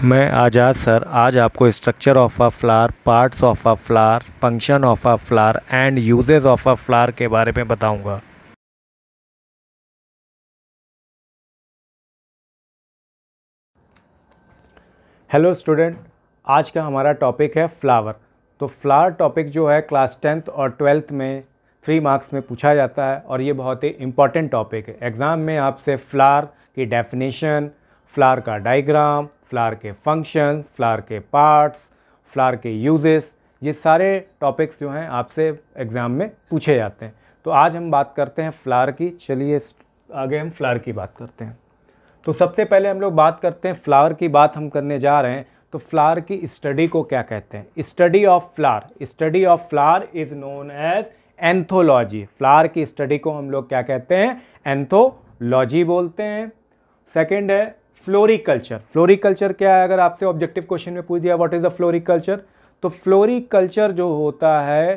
मैं आज़ाद सर आज आपको structure of a flower, parts of a flower, function of a flower and uses of a flower के बारे में बताऊंगा। हेलो स्टूडेंट, आज का हमारा टॉपिक है फ्लावर। तो फ्लावर टॉपिक जो है क्लास 10th और 12th में 3 मार्क्स में पूछा जाता है और ये बहुत ही इम्पॉर्टेंट टॉपिक है। एग्ज़ाम में आपसे फ्लावर की डेफिनेशन, फ्लावर का डायग्राम, फ्लावर के फंक्शन, फ्लावर के पार्ट्स, फ्लावर के यूजेस, ये सारे टॉपिक्स जो हैं आपसे एग्ज़ाम में पूछे जाते हैं। तो आज हम बात करते हैं फ्लावर की। चलिए आगे हम फ्लावर की बात करते हैं। तो सबसे पहले हम लोग बात करते हैं फ्लावर की। बात हम करने जा रहे हैं तो फ्लावर की स्टडी को क्या कहते हैं? Study of flower, study of flower is known as anthology. Flower की स्टडी को हम लोग क्या कहते हैं? एंथोलॉजी बोलते हैं। सेकंड है फ्लोरिकल्चर। फ्लोरिकल्चर क्या है? अगर आपसे ऑब्जेक्टिव क्वेश्चन में पूछ दिया व्हाट इज द फ्लोरिकल्चर, तो फ्लोरिकल्चर जो होता है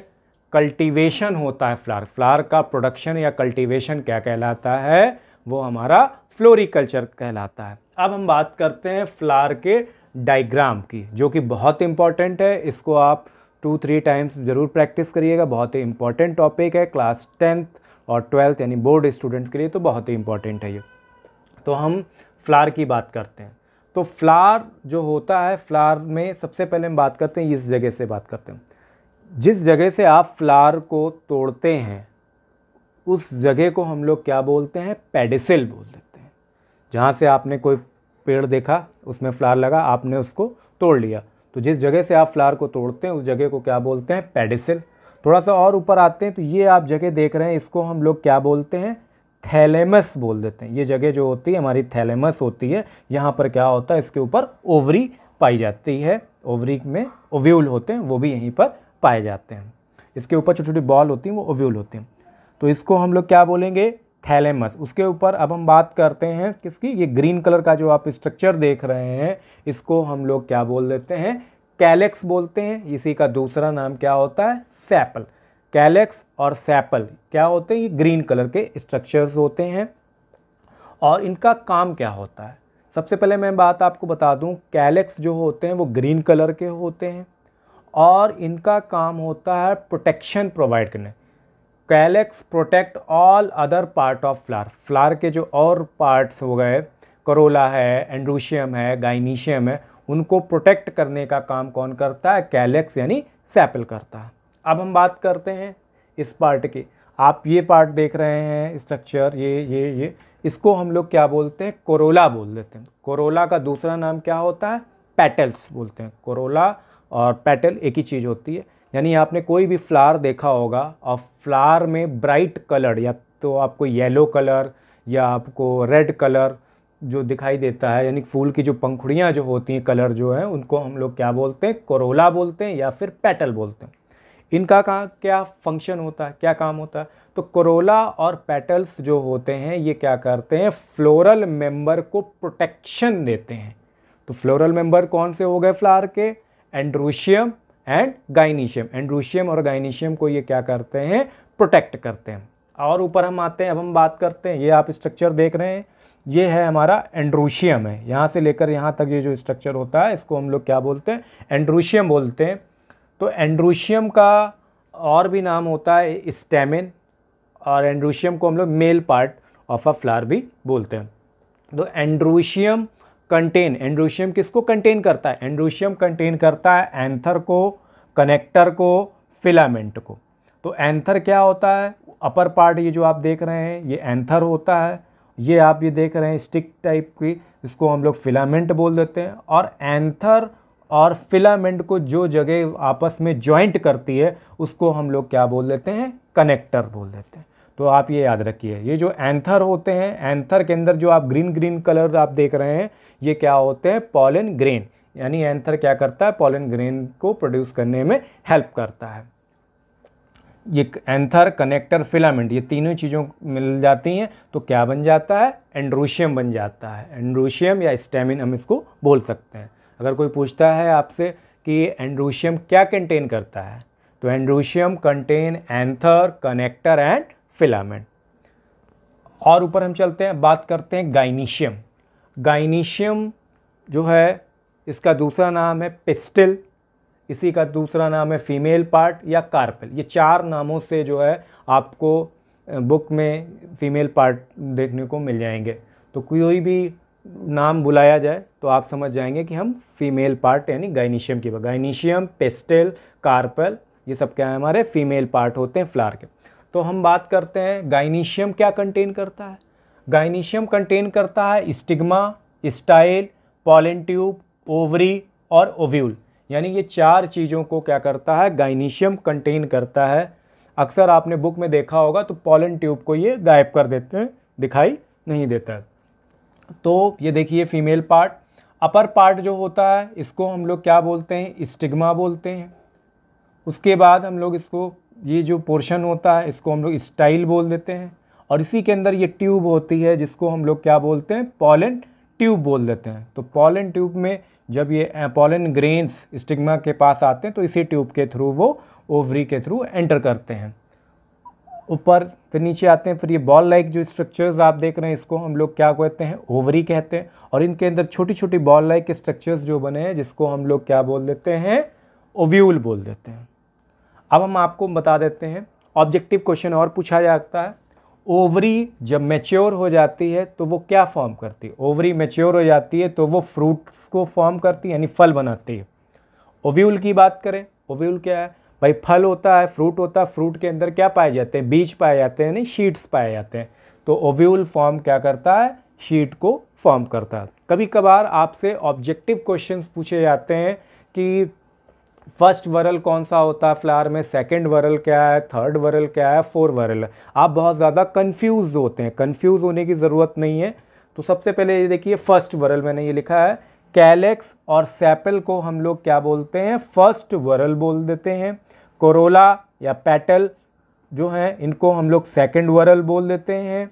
कल्टीवेशन होता है। फ्लावर का प्रोडक्शन या कल्टीवेशन क्या कहलाता है? वो हमारा फ्लोरिकल्चर कहलाता है। अब हम बात करते हैं फ्लावर के डायग्राम की, जो कि बहुत इंपॉर्टेंट है। इसको आप 2-3 टाइम्स ज़रूर प्रैक्टिस करिएगा। बहुत ही इंपॉर्टेंट टॉपिक है क्लास 10th और 12th यानी बोर्ड स्टूडेंट्स के लिए, तो बहुत ही इंपॉर्टेंट है ये। तो हम फ्लावर की बात करते हैं। तो फ्लावर जो होता है, फ्लावर में सबसे पहले हम बात करते हैं, इस जगह से बात करते हैं। जिस जगह से आप फ्लावर को तोड़ते हैं उस जगह को हम लोग क्या बोलते हैं? पेडिसिल बोल देते हैं। जहाँ से आपने कोई पेड़ देखा, उसमें फ्लावर लगा, आपने उसको तोड़ लिया, तो जिस जगह से आप फ्लावर को तोड़ते हैं उस जगह को क्या बोलते हैं? पेडिसिल। थोड़ा सा और ऊपर आते हैं तो ये आप जगह देख रहे हैं, इसको हम लोग क्या बोलते हैं? थैलेमस बोल देते हैं। ये जगह जो होती है हमारी थैलेमस होती है। यहाँ पर क्या होता है? इसके ऊपर ओवरी पाई जाती है। ओवरी में ओव्यूल होते हैं, वो भी यहीं पर पाए जाते हैं। इसके ऊपर छोटी छोटी बॉल होती हैं, वो ओव्यूल होती हैं। तो इसको हम लोग क्या बोलेंगे? थैलेमस। उसके ऊपर अब हम बात करते हैं किसकी? ये ग्रीन कलर का जो आप स्ट्रक्चर देख रहे हैं, इसको हम लोग क्या बोल देते हैं? कैलेक्स बोलते हैं। इसी का दूसरा नाम क्या होता है? सेपल। कैलेक्स और सेपल क्या होते हैं? ये ग्रीन कलर के स्ट्रक्चर्स होते हैं। और इनका काम क्या होता है? सबसे पहले मैं बात आपको बता दूं, कैलेक्स जो होते हैं वो ग्रीन कलर के होते हैं और इनका काम होता है प्रोटेक्शन प्रोवाइड करने। Calyx protect all other part of flower. Flower के जो और पार्ट्स हो गए, करोला है, एंड्रोशियम है, गाइनीशियम है, उनको प्रोटेक्ट करने का काम कौन करता है? कैलेक्स यानी सेपल करता है। अब हम बात करते हैं इस पार्ट की। आप ये पार्ट देख रहे हैं स्ट्रक्चर, ये इसको हम लोग क्या बोलते हैं? कोरोला बोल देते हैं। कोरोला का दूसरा नाम क्या होता है? पेटल्स बोलते हैं। कोरोला और पेटल एक ही चीज़ होती है। यानी आपने कोई भी फ्लावर देखा होगा और फ्लावर में ब्राइट कलर, या तो आपको येलो कलर या आपको रेड कलर जो दिखाई देता है, यानी फूल की जो पंखुड़ियाँ जो होती हैं, कलर जो है, उनको हम लोग क्या बोलते हैं? कोरोला बोलते हैं या फिर पेटल बोलते हैं। इनका क्या फंक्शन होता है, क्या काम होता है? तो कोरोला और पेटल्स जो होते हैं ये क्या करते हैं? फ्लोरल मेंबर को प्रोटेक्शन देते हैं। तो फ्लोरल मेंबर कौन से हो गए फ्लावर के? Androecium and gynoecium. एंड्रोशियम और गाइनीशियम को ये क्या करते हैं? प्रोटेक्ट करते हैं। और ऊपर हम आते हैं, अब हम बात करते हैं, ये आप स्ट्रक्चर देख रहे हैं, ये है हमारा एंड्रोशियम है। यहाँ से लेकर यहाँ तक ये जो स्ट्रक्चर होता है इसको हम लोग क्या बोलते हैं? एंड्रोशियम बोलते हैं। तो एंड्रोशियम का और भी नाम होता है स्टेमेन, और एंड्रोशियम को हम लोग male part of a flower भी बोलते हैं। तो एंड्रोशियम एंड्रोशियम किसको कंटेन करता है? एंड्रोशियम कंटेन करता है एंथर को, कनेक्टर को, फिलामेंट को। तो एंथर क्या होता है? अपर पार्ट ये जो आप देख रहे हैं ये एंथर होता है। ये आप ये देख रहे हैं स्टिक टाइप की, इसको हम लोग फिलामेंट बोल देते हैं। और एंथर और फिलामेंट को जो जगह आपस में ज्वाइंट करती है उसको हम लोग क्या बोल देते हैं? कनेक्टर बोल देते हैं। तो आप ये याद रखिए, ये जो एंथर होते हैं, एंथर के अंदर जो आप ग्रीन ग्रीन कलर आप देख रहे हैं, ये क्या होते हैं? Pollen grain. यानी एंथर क्या करता है? पॉलन ग्रेन को प्रोड्यूस करने में हेल्प करता है। ये एंथर, कनेक्टर, फिलामेंट, ये तीनों चीज़ों मिल जाती हैं तो क्या बन जाता है? एंड्रोशियम बन जाता है। एंड्रोशियम या स्टेमिन हम इसको बोल सकते हैं। अगर कोई पूछता है आपसे कि एंड्रोशियम क्या कंटेन करता है, तो androecium contain anther, connector and filament. और ऊपर हम चलते हैं, बात करते हैं गाइनीशियम। गाइनीशियम जो है इसका दूसरा नाम है पिस्टिल, इसी का दूसरा नाम है फीमेल पार्ट या कार्पेल। ये 4 नामों से जो है आपको बुक में फीमेल पार्ट देखने को मिल जाएंगे। तो कोई भी नाम बुलाया जाए तो आप समझ जाएंगे कि हम फीमेल पार्ट यानी गाइनीशियम की बात। गाइनीशियम, पिस्टिल, कार्पेल, ये सब क्या है, हमारे फीमेल पार्ट होते हैं फ्लावर के। तो हम बात करते हैं गाइनीशियम क्या कंटेन करता है। गाइनीशियम कंटेन करता है stigma, style, pollen tube, ovary और ओव्यूल, यानी ये 4 चीज़ों को क्या करता है, गाइनीशियम कंटेन करता है। अक्सर आपने बुक में देखा होगा तो पॉलन ट्यूब को ये गायब कर देते हैं, दिखाई नहीं देता है। तो ये देखिए फीमेल पार्ट। अपर पार्ट जो होता है इसको हम लोग क्या बोलते हैं, स्टिग्मा बोलते हैं। उसके बाद हम लोग इसको, ये जो पोर्शन होता है इसको हम लोग स्टाइल बोल देते हैं। और इसी के अंदर ये ट्यूब होती है जिसको हम लोग क्या बोलते हैं, पॉलन ट्यूब बोल देते हैं। तो पॉलन ट्यूब में जब ये पॉलन ग्रेन्स स्टिग्मा के पास आते हैं तो इसी ट्यूब के थ्रू वो ओवरी के थ्रू एंटर करते हैं। ऊपर फिर नीचे आते हैं, फिर ये बॉल लाइक जो स्ट्रक्चर्स आप देख रहे हैं इसको हम लोग क्या कहते हैं, ओवरी कहते हैं। और इनके अंदर छोटी छोटी बॉल लाइक स्ट्रक्चर्स जो बने हैं जिसको हम लोग क्या बोल देते हैं, ओव्यूल बोल देते हैं। अब हम आपको बता देते हैं, ऑब्जेक्टिव क्वेश्चन और पूछा जाता है, ओवरी जब मैच्योर हो जाती है तो वो क्या फॉर्म करती है। ओवरी मैच्योर हो जाती है तो वो फ्रूट्स को फॉर्म करती है यानी फल बनाती है। ओव्यूल की बात करें, ओव्यूल क्या है भाई, फल होता है, फ्रूट होता है, फ्रूट के अंदर क्या पाए जाते हैं, बीज पाए जाते हैं, यानी शीड्स पाए जाते हैं। तो ओव्यूल फॉर्म क्या करता है, शीड को फॉर्म करता है। कभी कभार आपसे ऑब्जेक्टिव क्वेश्चंस पूछे जाते हैं कि फर्स्ट वरल कौन सा होता है फ्लावर में, सेकंड वरल क्या है, थर्ड वरल क्या है, फोर्थ वरल है। आप बहुत ज़्यादा कंफ्यूज होते हैं, कंफ्यूज होने की ज़रूरत नहीं है। तो सबसे पहले ये देखिए फर्स्ट वरल मैंने ये लिखा है, कैलेक्स और सेपल को हम लोग क्या बोलते हैं, फर्स्ट वरल बोल देते हैं। कोरोला या पेटल जो हैं इनको हम लोग सेकंड वरल बोल देते हैं।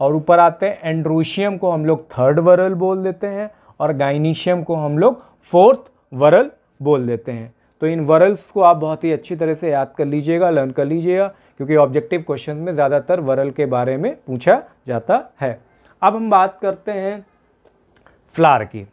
और ऊपर आते हैं एंड्रोशियम को हम लोग थर्ड वरल बोल देते हैं और गाइनीशियम को हम लोग फोर्थ वरल बोल देते हैं। तो इन वरल्स को आप बहुत ही अच्छी तरह से याद कर लीजिएगा, लर्न कर लीजिएगा, क्योंकि ऑब्जेक्टिव क्वेश्चन में ज़्यादातर वरल के बारे में पूछा जाता है। अब हम बात करते हैं फ्लावर की।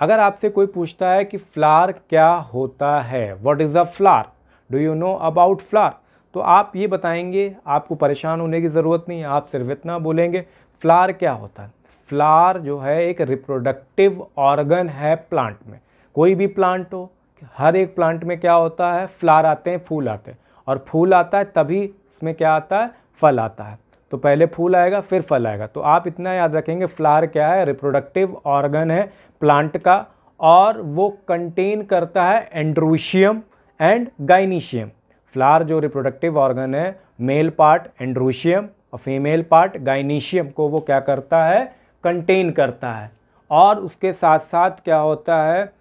अगर आपसे कोई पूछता है कि फ्लावर क्या होता है, what is a flower, do you know about flower, तो आप ये बताएंगे, आपको परेशान होने की ज़रूरत नहीं है, आप सिर्फ इतना बोलेंगे फ्लावर क्या होता है। फ्लावर जो है एक रिप्रोडक्टिव ऑर्गन है प्लांट में। कोई भी प्लांट हो, हर एक प्लांट में क्या होता है, फ्लावर आते हैं, फूल आते हैं, और फूल आता है तभी इसमें क्या आता है, फल आता है। तो पहले फूल आएगा फिर फल आएगा। तो आप इतना याद रखेंगे, फ्लावर क्या है, रिप्रोडक्टिव ऑर्गन है प्लांट का, और वो कंटेन करता है एंड्रोशियम एंड गाइनीशियम। फ्लावर जो रिप्रोडक्टिव ऑर्गन है, मेल पार्ट एंड्रोशियम और फीमेल पार्ट गाइनीशियम को वो क्या करता है, कंटेन करता है। और उसके साथ साथ क्या होता है,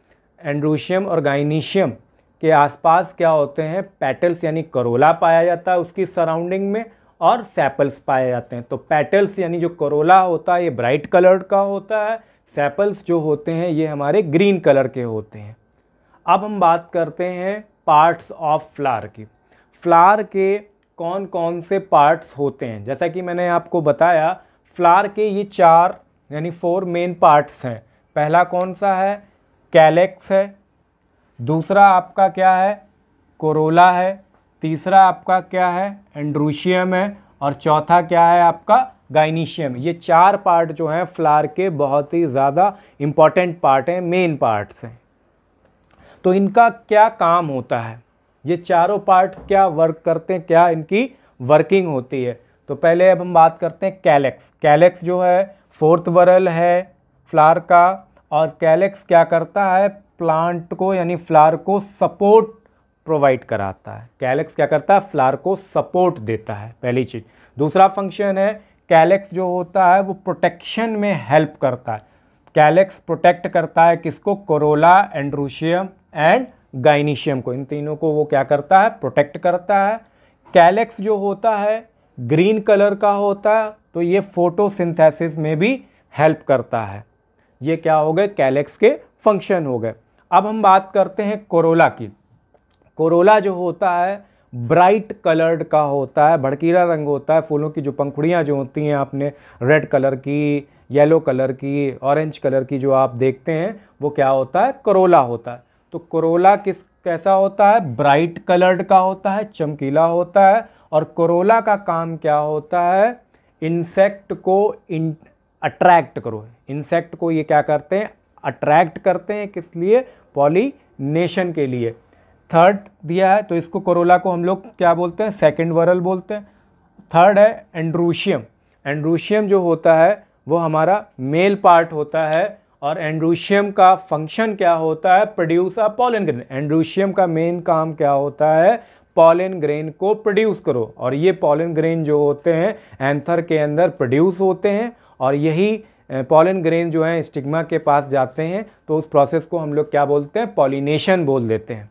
एंड्रोशियम और गाइनीशियम के आसपास क्या होते हैं, पेटल्स यानी करोला पाया जाता है उसकी सराउंडिंग में, और सेपल्स पाए जाते हैं। तो पेटल्स यानी जो करोला होता है ये ब्राइट कलर्ड का होता है, सेपल्स जो होते हैं ये हमारे ग्रीन कलर के होते हैं। अब हम बात करते हैं पार्ट्स ऑफ फ्लावर की। फ्लावर के कौन कौन से पार्ट्स होते हैं। जैसा कि मैंने आपको बताया, फ्लावर के ये 4 यानी 4 मेन पार्ट्स हैं। पहला कौन सा है, कैलेक्स है। दूसरा आपका क्या है, कोरोला है। तीसरा आपका क्या है, एंड्रोशियम है। और चौथा क्या है आपका, गाइनीशियम। ये 4 पार्ट जो हैं फ्लावर के बहुत ही ज़्यादा इम्पॉर्टेंट पार्ट हैं, मेन पार्ट्स हैं। तो इनका क्या काम होता है, ये चारों पार्ट क्या वर्क करते हैं, क्या इनकी वर्किंग होती है। तो पहले अब हम बात करते हैं कैलेक्स। कैलेक्स जो है 4th वरल है फ्लावर का, और कैलेक्स क्या करता है, प्लांट को यानी फ्लावर को सपोर्ट प्रोवाइड कराता है। कैलेक्स क्या करता है, फ्लावर को सपोर्ट देता है, पहली चीज़। दूसरा फंक्शन है, कैलेक्स जो होता है वो प्रोटेक्शन में हेल्प करता है। कैलेक्स प्रोटेक्ट करता है किसको, कोरोला, एंड्रोशियम एंड गाइनीशियम को। इन तीनों को वो क्या करता है, प्रोटेक्ट करता है। कैलेक्स जो होता है ग्रीन कलर का होता है, तो ये फोटोसिंथेसिस में भी हेल्प करता है। ये क्या हो गए, कैलेक्स के फंक्शन हो गए। अब हम बात करते हैं कोरोला की। कोरोला जो होता है ब्राइट कलर्ड का होता है, भड़कीला रंग होता है। फूलों की जो पंखुड़ियाँ जो होती हैं, आपने रेड कलर की येलो कलर की, ऑरेंज कलर की जो आप देखते हैं वो क्या होता है, करोला होता है। तो करोला कैसा होता है, ब्राइट कलर्ड का होता है, चमकीला होता है। और करोला का काम क्या होता है, इंसेक्ट को अट्रैक्ट करो। इंसेक्ट को ये क्या करते हैं, अट्रैक्ट करते हैं, किस लिए, पॉलिनेशन के लिए। थर्ड दिया है तो इसको करोला को हम लोग क्या बोलते हैं, सेकंड वरल बोलते हैं। थर्ड है एंड्रूशियम। एंड्रूशियम जो होता है वो हमारा मेल पार्ट होता है। और एंड्रूशियम का फंक्शन क्या होता है, प्रोड्यूस अ पॉलन ग्रेन। एंड्रूशियम का मेन काम क्या होता है, पॉलन ग्रेन को प्रोड्यूस करो। और ये पॉलन ग्रेन जो होते हैं एंथर के अंदर प्रोड्यूस होते हैं, और यही पॉलन ग्रेन जो है स्टिग्मा के पास जाते हैं। तो उस प्रोसेस को हम लोग क्या बोलते हैं, पॉलिनेशन बोल देते हैं।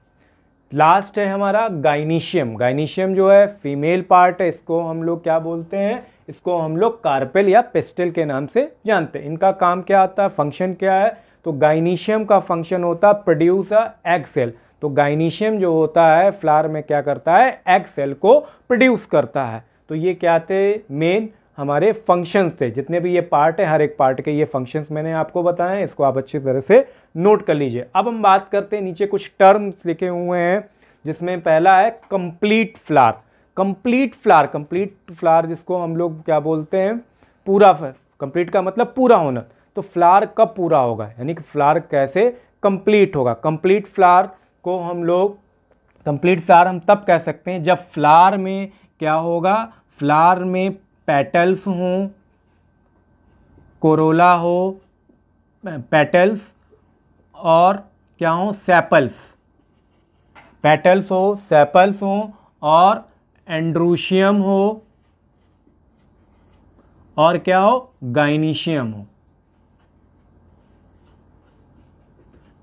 लास्ट है हमारा गाइनीशियम। गाइनीशियम जो है फीमेल पार्ट है, इसको हम लोग क्या बोलते हैं, इसको हम लोग कार्पेल या पेस्टल के नाम से जानते हैं। इनका काम क्या होता है, फंक्शन क्या है, तो गाइनीशियम का फंक्शन होता है प्रोड्यूस अ एग सेल। तो गाइनीशियम जो होता है फ्लावर में क्या करता है, एग सेल को प्रोड्यूस करता है। तो ये क्या थे, मेन हमारे फंक्शंस थे। जितने भी ये पार्ट है, हर एक पार्ट के ये फंक्शंस मैंने आपको बताए हैं, इसको आप अच्छी तरह से नोट कर लीजिए। अब हम बात करते हैं, नीचे कुछ टर्म्स लिखे हुए हैं, जिसमें पहला है complete flower. Complete flower, complete flower जिसको हम लोग क्या बोलते हैं, पूरा। कंप्लीट का मतलब पूरा होना। तो फ्लावर कब पूरा होगा, यानी कि फ्लावर कैसे कंप्लीट होगा। कंप्लीट फ्लावर को हम लोग, कंप्लीट फ्लावर हम तब कह सकते हैं जब फ्लावर में क्या होगा, फ्लावर में पेटल्स हों, कोरोला हो, पेटल्स और क्या हो, सेपल्स। पेटल्स हो, सेपल्स हो और एंड्रूशियम हो और क्या हो, गाइनीशियम हो।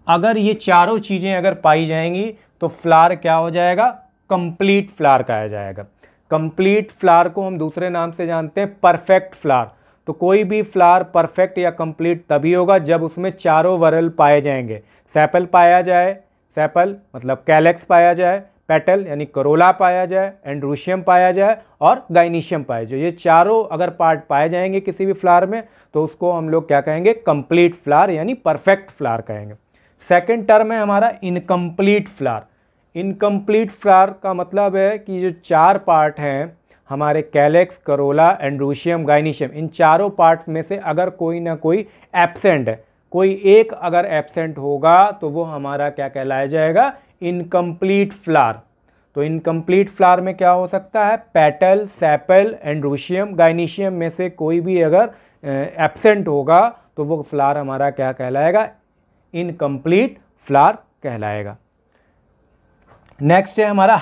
अगर ये चारों चीजें अगर पाई जाएंगी तो फ्लावर क्या हो जाएगा, कंप्लीट फ्लावर कहा जाएगा। कंप्लीट फ्लावर को हम दूसरे नाम से जानते हैं परफेक्ट फ्लावर। तो कोई भी फ्लावर परफेक्ट या कंप्लीट तभी होगा जब उसमें चारों वरल पाए जाएंगे। सेपल पाया जाए, सेपल मतलब कैलेक्स पाया जाए, पेटल यानी करोला पाया जाए, एंड्रूशियम पाया जाए और गाइनीशियम पाया जाए। ये चारों अगर पार्ट पाए जाएंगे किसी भी फ्लावर में तो उसको हम लोग क्या कहेंगे, कंप्लीट फ्लावर यानी परफेक्ट फ्लावर कहेंगे। सेकेंड टर्म है हमारा इनकम्प्लीट फ्लावर। इनकम्प्लीट फ्लावर का मतलब है कि जो चार पार्ट हैं हमारे, कैलेक्स, करोला, एंड्रूशियम, गाइनीशियम, इन चारों पार्ट में से अगर कोई ना कोई एब्सेंट है, कोई एक अगर एब्सेंट होगा तो वो हमारा क्या कहलाया जाएगा, इनकम्प्लीट फ्लावर। तो इनकम्प्लीट फ्लावर में क्या हो सकता है, पेटल, सेपल, एंड्रूशियम, गाइनीशियम में से कोई भी अगर एब्सेंट होगा तो वो फ्लावर हमारा क्या कहलाएगा, इनकम्प्लीट फ्लावर कहलाएगा। नेक्स्ट है हमारा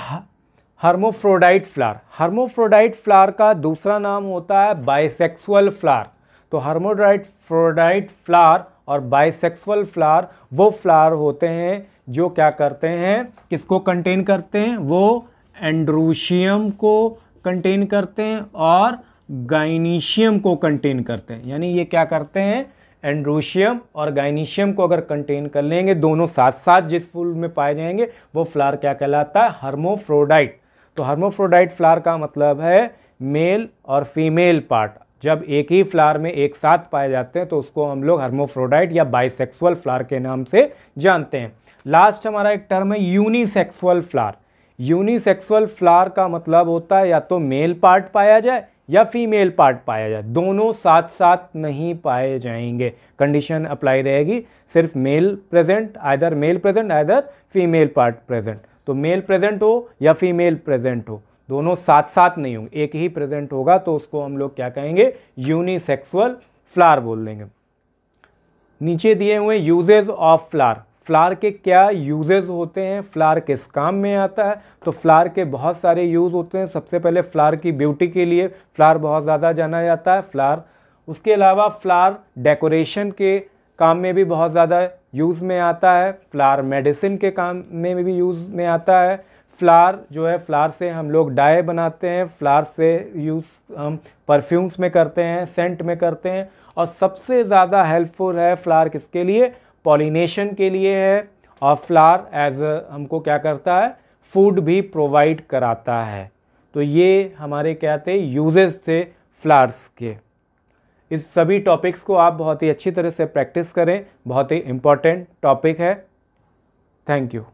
हर्मोफ्रोडाइट फ्लावर। हर्मोफ्रोडाइट फ्लावर का दूसरा नाम होता है बाइसेक्सुअल फ्लावर। तो हर्मोफ्रोडाइट फ्लावर और बाइसेक्सुअल फ्लावर वो फ्लावर होते हैं जो क्या करते हैं, किसको कंटेन करते हैं, वो एंड्रूशियम को कंटेन करते हैं और गाइनीशियम को कंटेन करते हैं। यानी ये क्या करते हैं, एंड्रूशियम और गाइनीशियम को अगर कंटेन कर लेंगे, दोनों साथ साथ जिस फूल में पाए जाएंगे वो फ्लावर क्या कहलाता है, हर्मोफ्रोडाइट। तो हर्मोफ्रोडाइट फ्लावर का मतलब है मेल और फीमेल पार्ट जब एक ही फ्लावर में एक साथ पाए जाते हैं तो उसको हम लोग हर्मोफ्रोडाइट या बाइसेक्सुअल फ्लावर के नाम से जानते हैं। लास्ट हमारा एक टर्म है यूनिसेक्सुअल फ्लावर। यूनिसेक्सुअल फ्लावर का मतलब होता है या तो मेल पार्ट पाया जाए या फीमेल पार्ट पाया जाए, दोनों साथ साथ नहीं पाए जाएंगे। कंडीशन अप्लाई रहेगी, सिर्फ male present, either male present either female part present. तो मेल प्रेजेंट हो या फीमेल प्रेजेंट हो, दोनों साथ साथ नहीं होंगे, एक ही प्रेजेंट होगा तो उसको हम लोग क्या कहेंगे, यूनिसेक्सुअल फ्लावर बोल देंगे। नीचे दिए हुए यूजेज ऑफ फ्लावर। फ्लावर के क्या यूजेस होते हैं, फ्लावर किस काम में आता है, तो फ्लावर के बहुत सारे यूज़ होते हैं। सबसे पहले फ्लावर की ब्यूटी के लिए फ्लावर बहुत ज़्यादा जाना जाता है फ्लावर। उसके अलावा फ्लावर डेकोरेशन के काम में भी बहुत ज़्यादा यूज़ में आता है। फ्लावर मेडिसिन के काम में भी यूज़ में आता है। फ्लावर जो है, फ्लावर से हम लोग डाई बनाते हैं, फ्लावर से यूज़ हम परफ्यूम्स में करते हैं, सेंट में करते हैं। और सबसे ज़्यादा हेल्पफुल है फ्लावर किसके लिए, पॉलिनेशन के लिए है। और फ्लावर एज हमको क्या करता है, फूड भी प्रोवाइड कराता है। तो ये हमारे क्या थे, यूजेस थे फ्लावर्स के। इस सभी टॉपिक्स को आप बहुत ही अच्छी तरह से प्रैक्टिस करें, बहुत ही इम्पॉर्टेंट टॉपिक है। Thank you.